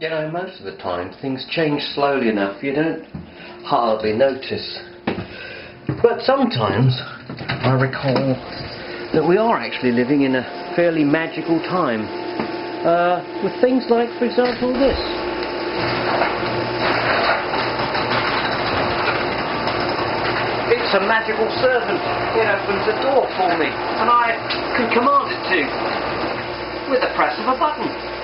You know, most of the time things change slowly enough you don't hardly notice. But sometimes I recall that we are actually living in a fairly magical time. With things like, for example, this. It's a magical servant. It opens the door for me, and I can command it to, with the press of a button.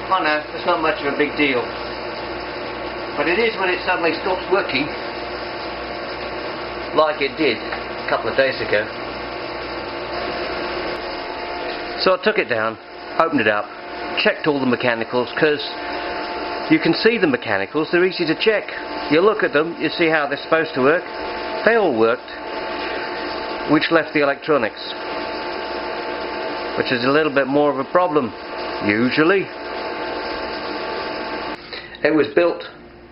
I know, it's not much of a big deal, but it is when it suddenly stops working, like it did a couple of days ago. So I took it down, opened it up, checked all the mechanicals, because you can see the mechanicals, they're easy to check. You look at them, you see how they're supposed to work. They all worked, which left the electronics, which is a little bit more of a problem, usually. It was built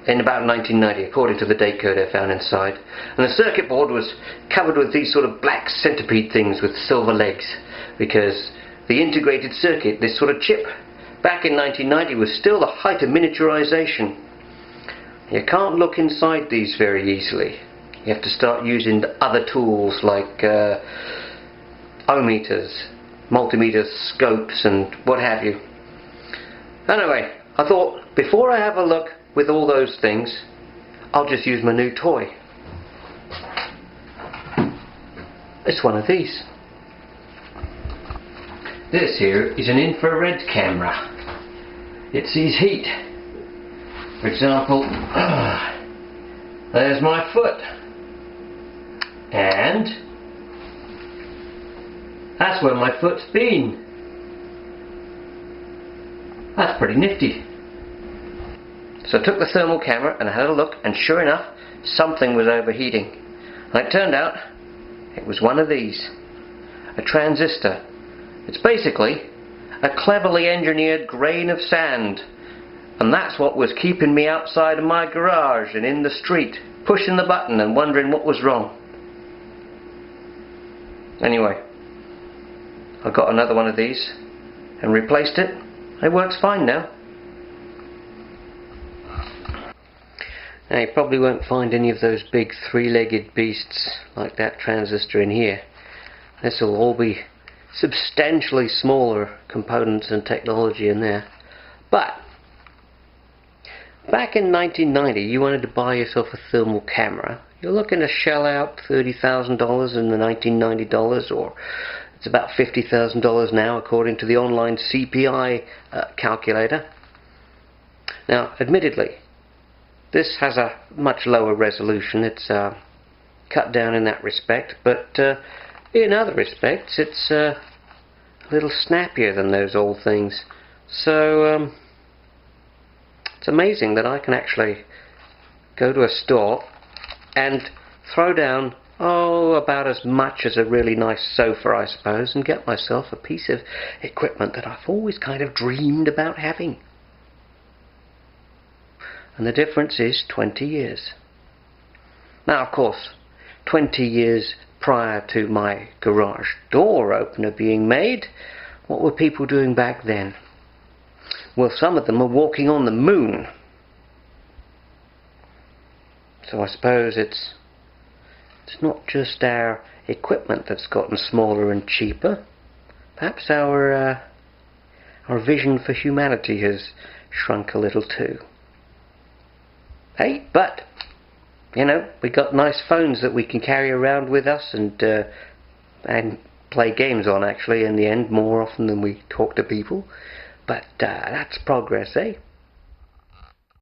in about 1990, according to the date code I found inside, and the circuit board was covered with these sort of black centipede things with silver legs, because the integrated circuit, this sort of chip, back in 1990 was still the height of miniaturization. You can't look inside these very easily. You have to start using other tools like ohmmeters, multimeter scopes and what have you. Anyway, I thought before I have a look with all those things, I'll just use my new toy. It's one of these. This here is an infrared camera. It sees heat. For example, there's my foot. And that's where my foot's been. That's pretty nifty. So I took the thermal camera and I had a look, and sure enough, something was overheating. And it turned out it was one of these. A transistor. It's basically a cleverly engineered grain of sand, and that's what was keeping me outside of my garage and in the street, pushing the button and wondering what was wrong. Anyway, I got another one of these and replaced it. It works fine now. Now you probably won't find any of those big three-legged beasts like that transistor in here. This will all be substantially smaller components and technology in there. But back in 1990, you wanted to buy yourself a thermal camera. You're looking to shell out $30,000 in the 1990 dollars, or it's about $50,000 now according to the online CPI calculator. Now, admittedly, this has a much lower resolution. It's cut down in that respect, but in other respects it's a little snappier than those old things. So it's amazing that I can actually go to a store and throw down about as much as a really nice sofa, I suppose, and get myself a piece of equipment that I've always kind of dreamed about having. And the difference is 20 years. Now, of course, 20 years prior to my garage door opener being made, what were people doing back then? Well, some of them were walking on the moon. So I suppose it's not just our equipment that's gotten smaller and cheaper. Perhaps our vision for humanity has shrunk a little too. Hey, but you know, we got nice phones that we can carry around with us and play games on, actually, in the end, more often than we talk to people. But that's progress, eh?